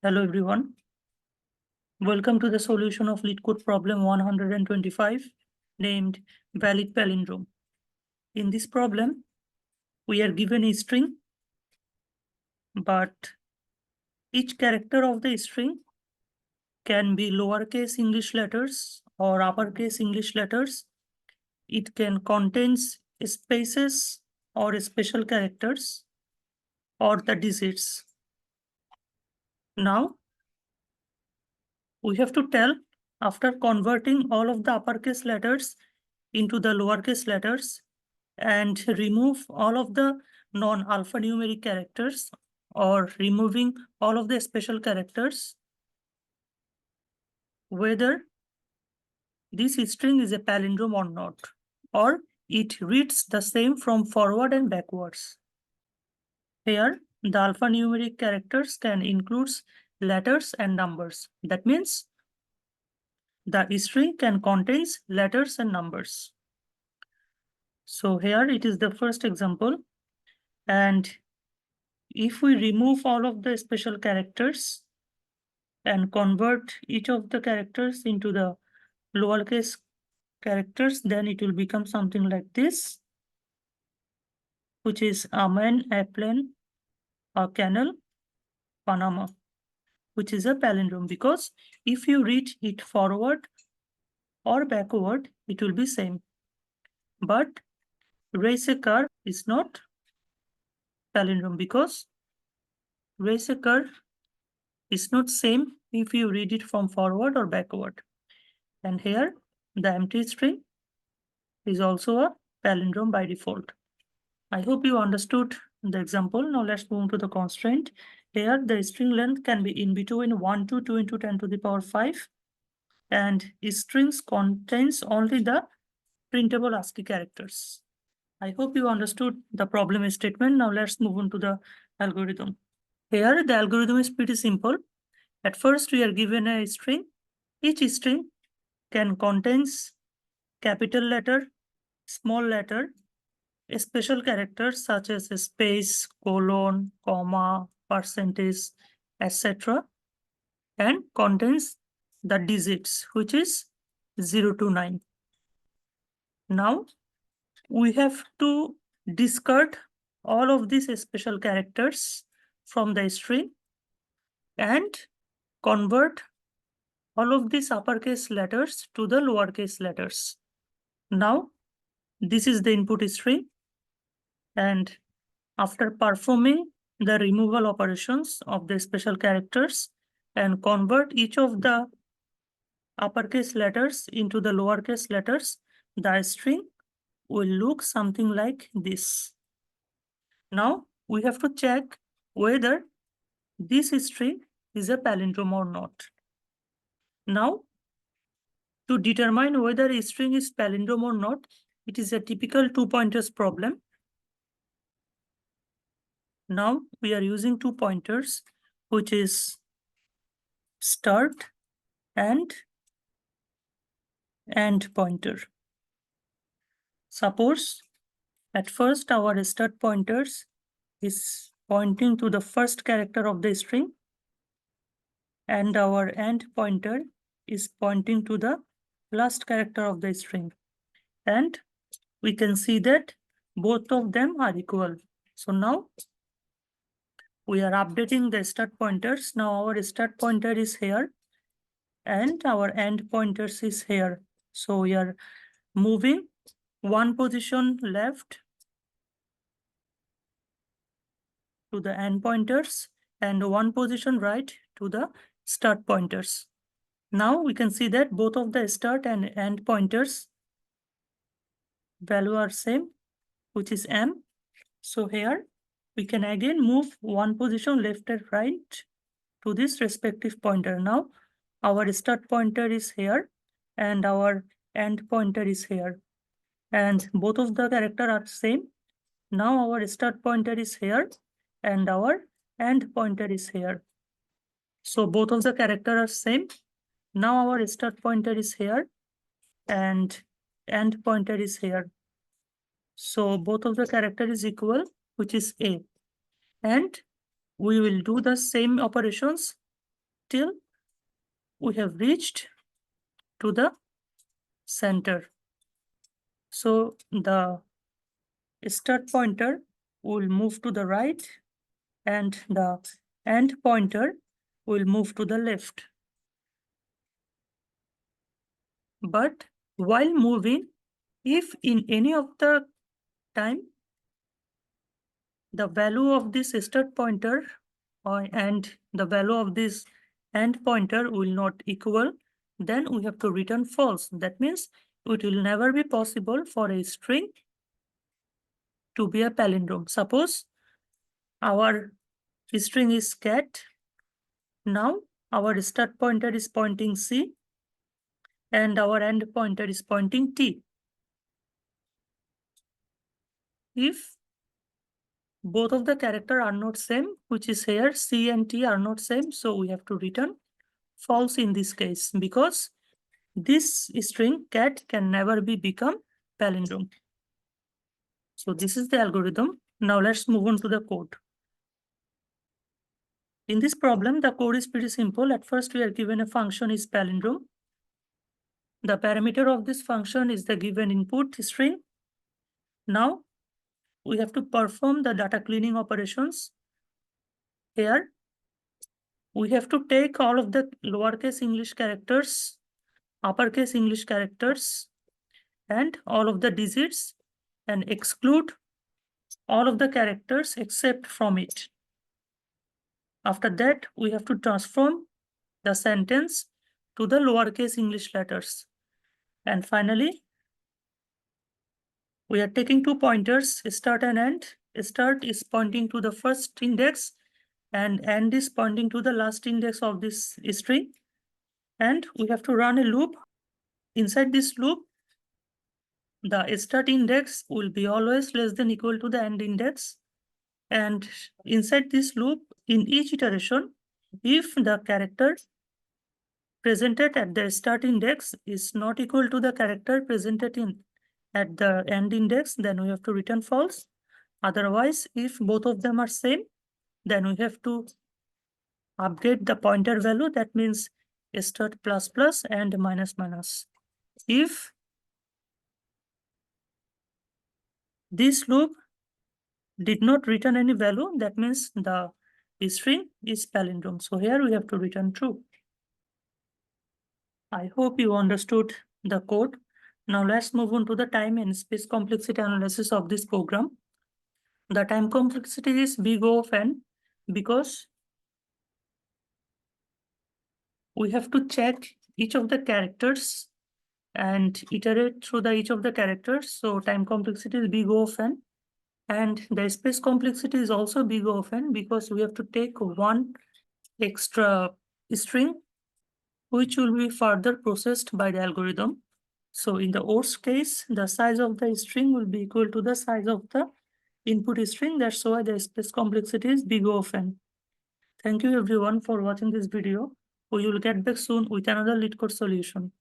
Hello everyone. Welcome to the solution of LeetCode problem 125 named valid palindrome. In this problem, we are given a string, but each character of the string can be lowercase English letters or uppercase English letters. It can contain spaces or special characters or the digits. Now, we have to tell after converting all of the uppercase letters into the lowercase letters and remove all of the non-alphanumeric characters or removing all of the special characters, whether this string is a palindrome or not, or it reads the same from forward and backwards. Here, the alphanumeric characters can include letters and numbers. That means the string can contain letters and numbers. So here it is the first example. And if we remove all of the special characters and convert each of the characters into the lowercase characters, then it will become something like this, which is Amen, Airplane, a Canal, Panama, which is a palindrome, because if you read it forward or backward, it will be same. But race a car is not palindrome because race a car is not same if you read it from forward or backward. And here the empty string is also a palindrome by default. I hope you understood the example. Now let's move to the constraint. Here the string length can be in between 1 to 2 into 10 to the power 5. And strings contains only the printable ASCII characters. I hope you understood the problem statement. Now let's move on to the algorithm. Here the algorithm is pretty simple. At first we are given a string. Each string can contains capital letter, small letter, special characters such as a space, colon, comma, percentage, etc. and contains the digits, which is 0 to 9. Now, we have to discard all of these special characters from the string and convert all of these uppercase letters to the lowercase letters. Now, this is the input string, and after performing the removal operations of the special characters and convert each of the uppercase letters into the lowercase letters, the string will look something like this. Now we have to check whether this string is a palindrome or not. Now, to determine whether a string is palindrome or not, it is a typical 2 pointers problem. Now we are using 2 pointers, which is start and end pointer. Suppose at first our start pointers is pointing to the first character of the string and our end pointer is pointing to the last character of the string. And we can see that both of them are equal. So now we are updating the start pointers. Now our start pointer is here and our end pointers is here. So we are moving one position left to the end pointers and one position right to the start pointers. Now we can see that both of the start and end pointers value are same, which is M. So here we can again move one position left and right to this respective pointer. Now our start pointer is here and our end pointer is here. And both of the characters are same. Now our start pointer is here and our end pointer is here. So both of the characters are same. Now our start pointer is here and end pointer is here. So both of the character is equal, which is A. And we will do the same operations till we have reached to the center. So the start pointer will move to the right and the end pointer will move to the left. But while moving, if in any of the time the value of this start pointer and the value of this end pointer will not equal, then we have to return false. That means it will never be possible for a string to be a palindrome. Suppose our string is cat. Now our start pointer is pointing C and our end pointer is pointing T. If both of the characters are not same, which is here, C and T are not same, so we have to return false in this case, because this string cat can never become palindrome. So this is the algorithm. Now let's move on to the code. In this problem, the code is pretty simple. At first, we are given a function is palindrome. The parameter of this function is the given input string. Now we have to perform the data cleaning operations. Here, we have to take all of the lowercase English characters, uppercase English characters, and all of the digits and exclude all of the characters except from it. After that, we have to transform the sentence to the lowercase English letters. And finally, we are taking two pointers, start and end. Start is pointing to the first index and end is pointing to the last index of this string. And we have to run a loop. Inside this loop, the start index will be always less than equal to the end index. And inside this loop, in each iteration, if the character presented at the start index is not equal to the character presented at the end index, then we have to return false. Otherwise, if both of them are same, then we have to update the pointer value. That means start plus plus and minus minus. If this loop did not return any value, that means the string is palindrome. So here we have to return true. I hope you understood the code. Now let's move on to the time and space complexity analysis of this program. The time complexity is big O of n because we have to check each of the characters and iterate through each of the characters. So time complexity is big O of n. And the space complexity is also big O of n because we have to take one extra string which will be further processed by the algorithm. So in the worst case, the size of the string will be equal to the size of the input string. That's why the space complexity is big O of n. Thank you everyone for watching this video. We will get back soon with another LeetCode solution.